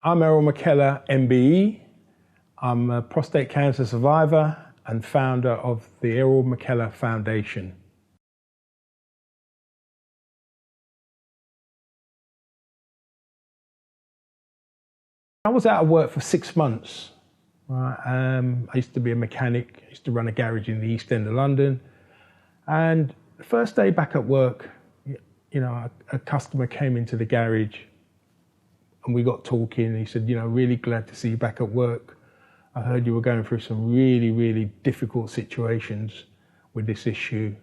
I'm Errol McKeller MBE. I'm a prostate cancer survivor and founder of the Errol McKeller Foundation. I was out of work for 6 months. I used to be a mechanic, I used to run a garage in the East End of London. And the first day back at work, a customer came into the garage and we got talking. He said, really glad to see you back at work. I heard you were going through some really, really difficult situations with this issue.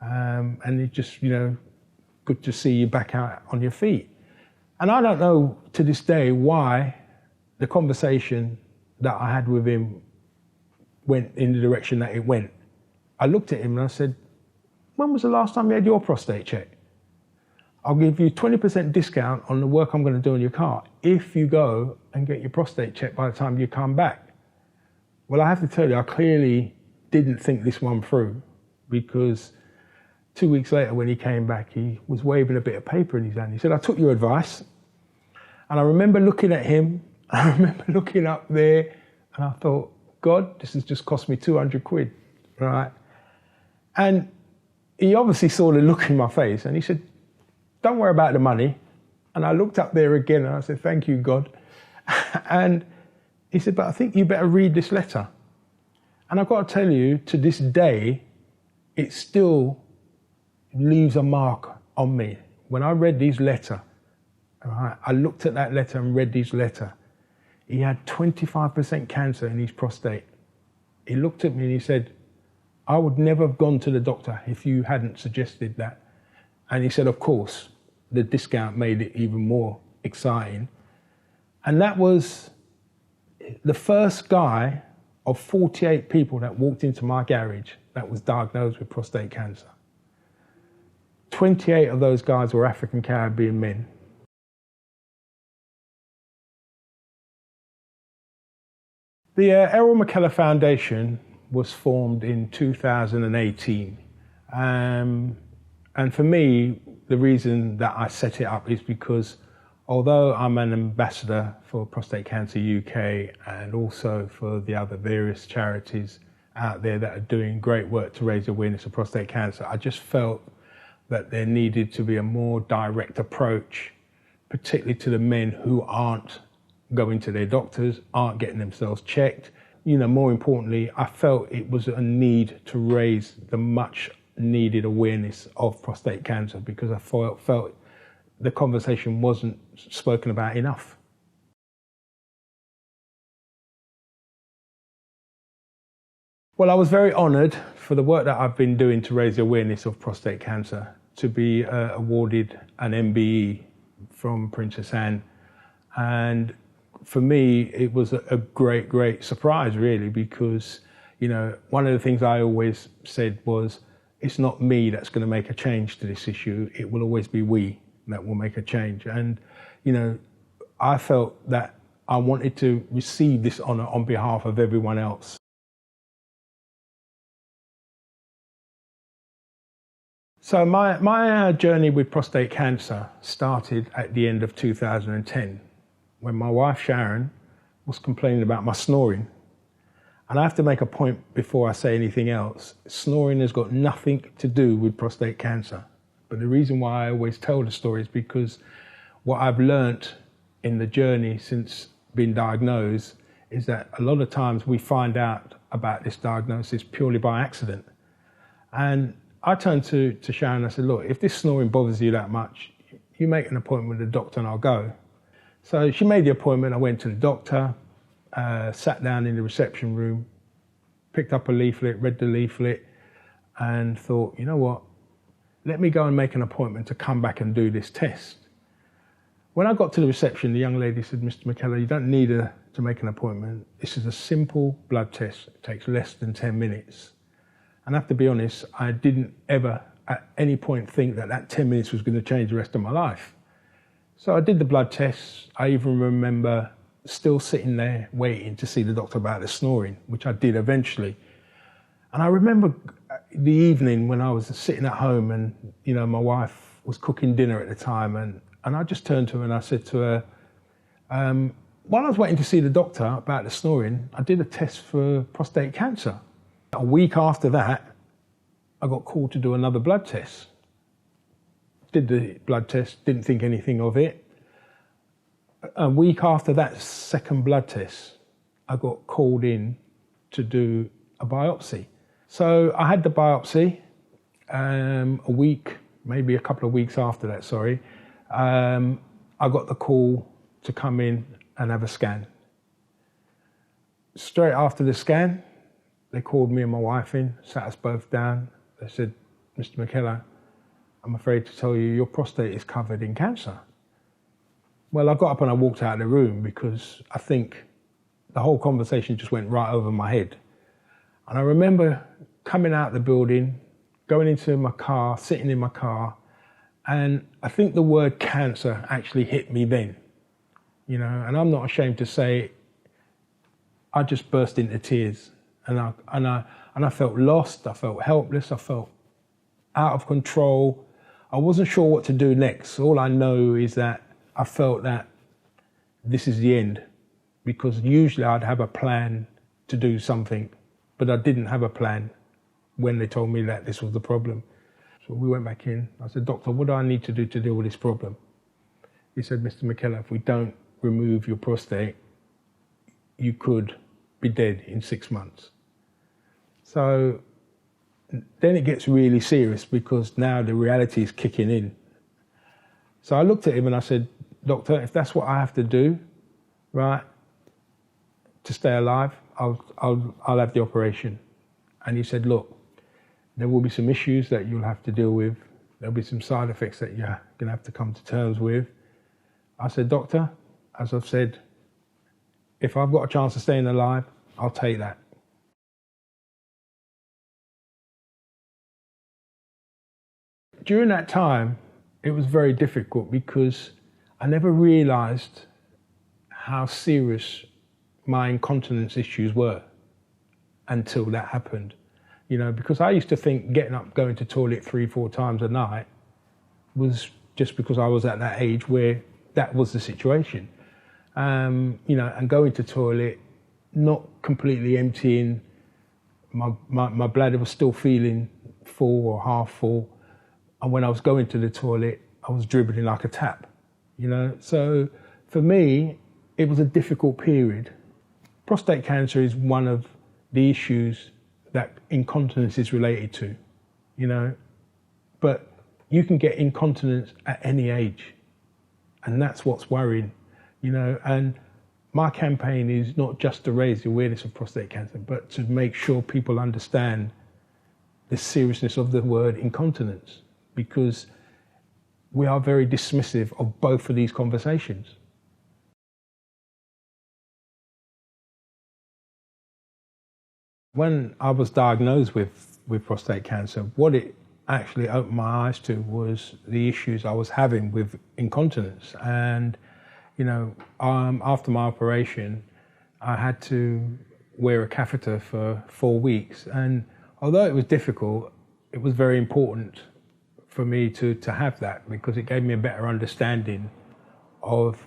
And it's just, good to see you back out on your feet. And I don't know to this day why the conversation that I had with him went in the direction that it went. I looked at him and I said, when was the last time you had your prostate checked? I'll give you 20% discount on the work I'm going to do on your car if you go and get your prostate checked by the time you come back. Well, I have to tell you, I clearly didn't think this one through, because 2 weeks later when he came back, he was waving a bit of paper in his hand. He said, I took your advice. And I remember looking at him, I remember looking up there, and I thought, God, this has just cost me 200 quid, right? And he obviously saw the look in my face and he said, don't worry about the money. And I looked up there again and I said, thank you, God. And he said, but I think you better read this letter. And I've got to tell you, to this day, it still leaves a mark on me. When I read his letter, I looked at that letter and read his letter. He had 25% cancer in his prostate. He looked at me and he said, I would never have gone to the doctor if you hadn't suggested that. And he said, of course, the discount made it even more exciting. And that was the first guy of 48 people that walked into my garage that was diagnosed with prostate cancer. 28 of those guys were African Caribbean men. The Errol McKeller Foundation was formed in 2018. And for me, the reason that I set it up is because although I'm an ambassador for Prostate Cancer UK and also for the other various charities out there that are doing great work to raise awareness of prostate cancer, I just felt that there needed to be a more direct approach, particularly to the men who aren't going to their doctors, aren't getting themselves checked. More importantly, I felt it was a need to raise the much needed awareness of prostate cancer, because I felt the conversation wasn't spoken about enough. Well, I was very honoured for the work that I've been doing to raise the awareness of prostate cancer to be awarded an MBE from Princess Anne. And for me, it was a great, great surprise, really, because, one of the things I always said was, it's not me that's going to make a change to this issue. It will always be we that will make a change. And, I felt that I wanted to receive this honour on behalf of everyone else. So my journey with prostate cancer started at the end of 2010, when my wife Sharon was complaining about my snoring. And I have to make a point before I say anything else. Snoring has got nothing to do with prostate cancer. But the reason why I always tell the story is because what I've learnt in the journey since being diagnosed is that a lot of times we find out about this diagnosis purely by accident. And I turned to Sharon and I said, look, if this snoring bothers you that much, you make an appointment with the doctor and I'll go. So she made the appointment. I went to the doctor, sat down in the reception room, picked up a leaflet, read the leaflet, and thought, you know what, let me go and make an appointment to come back and do this test. When I got to the reception, the young lady said, Mr. McKeller, you don't need to make an appointment. This is a simple blood test. It takes less than 10 minutes. And I have to be honest, I didn't ever at any point think that 10 minutes was going to change the rest of my life. So I did the blood tests. I even remember still sitting there waiting to see the doctor about the snoring, which I did eventually. And I remember the evening when I was sitting at home and, my wife was cooking dinner at the time, and I just turned to her and I said to her, while I was waiting to see the doctor about the snoring, I did a test for prostate cancer. A week after that, I got called to do another blood test. Did the blood test, didn't think anything of it. A week after that second blood test, I got called in to do a biopsy. So I had the biopsy a week, maybe a couple of weeks after that, I got the call to come in and have a scan. Straight after the scan, they called me and my wife in, sat us both down. They said, "Mr. McKeller, I'm afraid to tell you your prostate is covered in cancer." Well, I got up and I walked out of the room because I think the whole conversation just went right over my head. And I remember coming out of the building, going into my car, sitting in my car, and I think the word cancer actually hit me then, and I'm not ashamed to say I just burst into tears, and I felt lost, I felt helpless, I felt out of control. I wasn't sure what to do next. All I know is that I felt that this is the end, because usually I'd have a plan to do something, but I didn't have a plan when they told me that this was the problem. So we went back in. I said, "Doctor, what do I need to do to deal with this problem?" He said, "Mr. McKeller, if we don't remove your prostate, you could be dead in 6 months." So then it gets really serious, because now the reality is kicking in. So I looked at him and I said, "Doctor, if that's what I have to do, right, to stay alive, I'll have the operation." And he said, "Look, there will be some issues that you'll have to deal with. There'll be some side effects that you're going to have to come to terms with." I said, "Doctor, as I've said, if I've got a chance of staying alive, I'll take that." During that time, it was very difficult because I never realised how serious my incontinence issues were until that happened. Because I used to think getting up, going to toilet 3-4 times a night was just because I was at that age where that was the situation. And going to toilet, not completely emptying, my bladder was still feeling full or half full. And when I was going to the toilet, I was dribbling like a tap, So for me, it was a difficult period. Prostate cancer is one of the issues that incontinence is related to, but you can get incontinence at any age, and that's what's worrying, and my campaign is not just to raise the awareness of prostate cancer, but to make sure people understand the seriousness of the word incontinence, because we are very dismissive of both of these conversations. When I was diagnosed with prostate cancer, what it actually opened my eyes to was the issues I was having with incontinence. And, after my operation, I had to wear a catheter for 4 weeks. And although it was difficult, it was very important for me to have that, because it gave me a better understanding of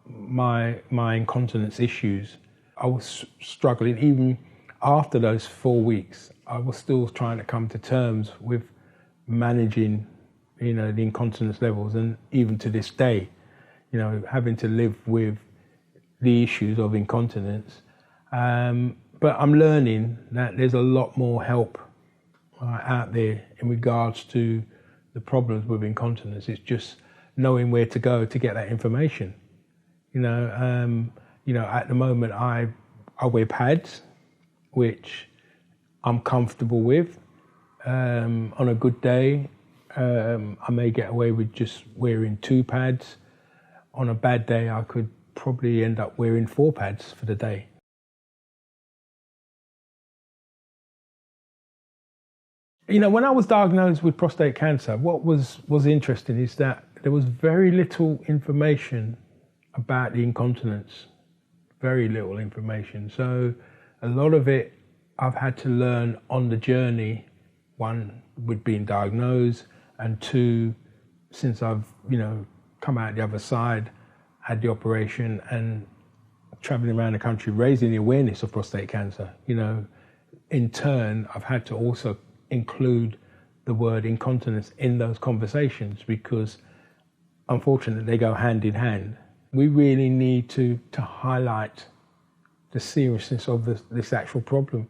my incontinence issues. I was struggling even after those 4 weeks. I was still trying to come to terms with managing, the incontinence levels, and even to this day, having to live with the issues of incontinence. But I'm learning that there's a lot more help out there in regards to the problems with incontinence. It's just knowing where to go to get that information. At the moment I wear pads, which I'm comfortable with. On a good day, I may get away with just wearing 2 pads. On a bad day, I could probably end up wearing 4 pads for the day. When I was diagnosed with prostate cancer, what was interesting is that there was very little information about the incontinence, very little information. So a lot of it I've had to learn on the journey, one, with being diagnosed, and 2, since I've, come out the other side, had the operation, and traveling around the country raising the awareness of prostate cancer. In turn, I've had to also include the word incontinence in those conversations because unfortunately they go hand in hand. We really need to highlight the seriousness of this actual problem.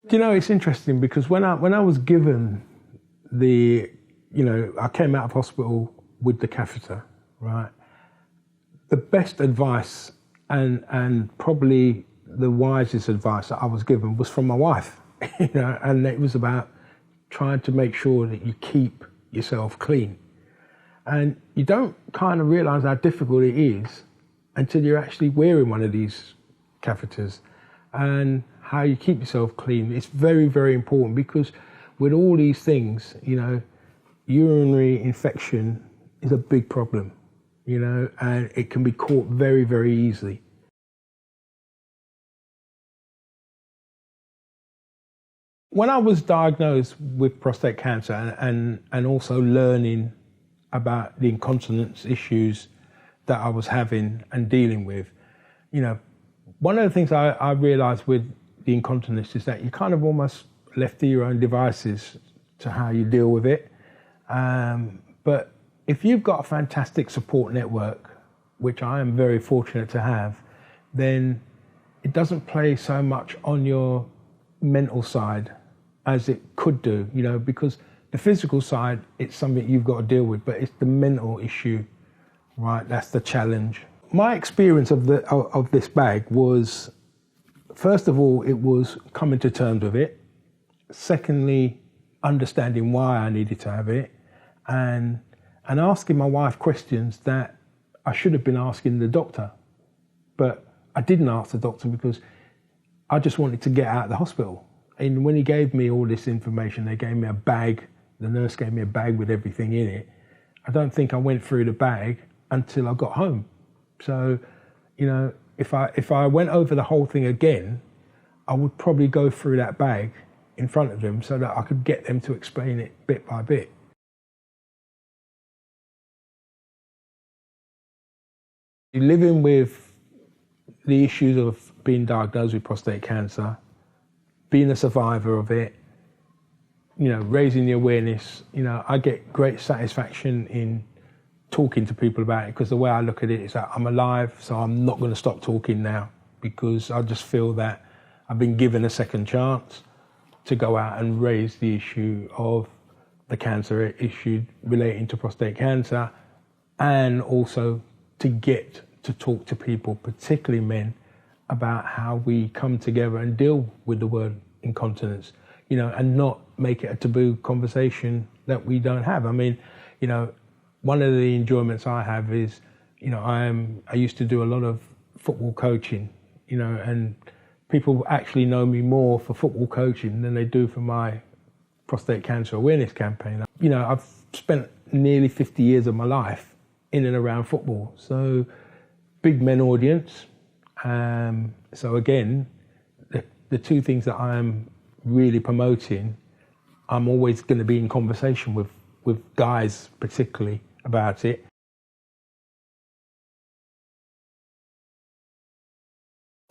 It's interesting because when I was given I came out of hospital with the catheter, right? The best advice and probably the wisest advice that I was given was from my wife, and it was about trying to make sure that you keep yourself clean. And you don't kind of realize how difficult it is until you're actually wearing one of these catheters, and how you keep yourself clean. It's very, very important because with all these things, urinary infection is a big problem, and it can be caught very, very easily. When I was diagnosed with prostate cancer and also learning about the incontinence issues that I was having and dealing with, one of the things I realized with the incontinence is that you're kind of almost left to your own devices to how you deal with it. But if you've got a fantastic support network, which I am very fortunate to have, then it doesn't play so much on your mental side as it could do, because the physical side, it's something you've got to deal with, but it's the mental issue, right? That's the challenge. My experience of this bag was, first of all, it was coming to terms with it. Secondly, understanding why I needed to have it, and asking my wife questions that I should have been asking the doctor, but I didn't ask the doctor because I just wanted to get out of the hospital. And when he gave me all this information, they gave me a bag, the nurse gave me a bag with everything in it. I don't think I went through the bag until I got home. So, if I went over the whole thing again, I would probably go through that bag in front of them so that I could get them to explain it bit by bit. Living with the issues of being diagnosed with prostate cancer, being a survivor of it, raising the awareness, I get great satisfaction in talking to people about it because the way I look at it is that I'm alive, so I'm not going to stop talking now because I just feel that I've been given a second chance to go out and raise the issue of the cancer issue relating to prostate cancer, and also to get to talk to people, particularly men, about how we come together and deal with the word incontinence, and not make it a taboo conversation that we don't have. I mean, one of the enjoyments I have is, I used to do a lot of football coaching, and people actually know me more for football coaching than they do for my prostate cancer awareness campaign. I've spent nearly 50 years of my life in and around football, so big men audience. So again, the two things that I'm really promoting, I'm always going to be in conversation with guys particularly about it.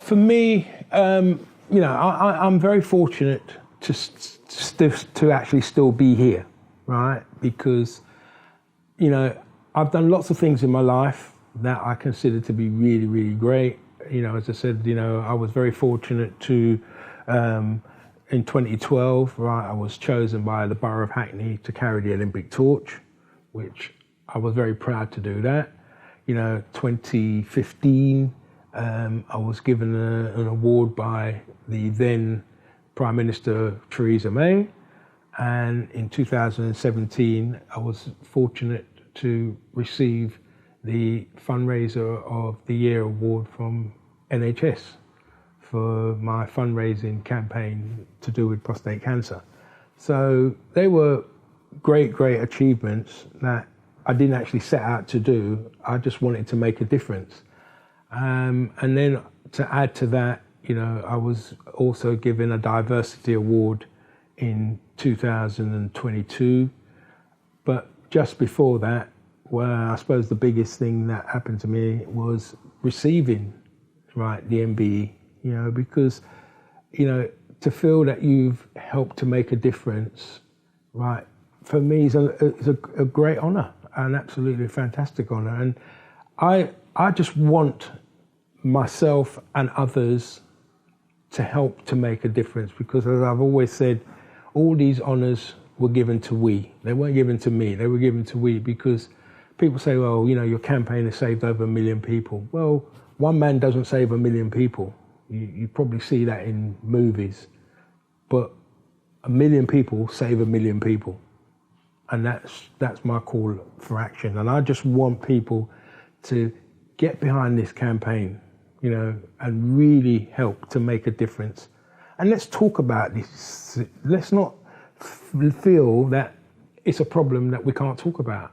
For me, I'm very fortunate to actually still be here, right? Because, I've done lots of things in my life that I consider to be really, really great. As I said, I was very fortunate to, in 2012, right, I was chosen by the Borough of Hackney to carry the Olympic torch, which I was very proud to do that. 2015, I was given an award by the then Prime Minister Theresa May. And in 2017, I was fortunate to receive the Fundraiser of the Year award from NHS for my fundraising campaign to do with prostate cancer. So they were great, great achievements that I didn't actually set out to do. I just wanted to make a difference. And then to add to that, I was also given a diversity award in 2022. But just before that, well, I suppose the biggest thing that happened to me was receiving, right, the MBE, you know, because, you know, to feel that you've helped to make a difference, right, for me is a great honour, an absolutely fantastic honour. And I just want myself and others to help to make a difference, because as I've always said, all these honours were given to we. They weren't given to me, they were given to we, because people say, well, you know, your campaign has saved over 1 million people. Well, one man doesn't save 1 million people. You probably see that in movies. But 1 million people save 1 million people. And that's my call for action. And I just want people to get behind this campaign, you know, and really help to make a difference. And let's talk about this. Let's not feel that it's a problem that we can't talk about.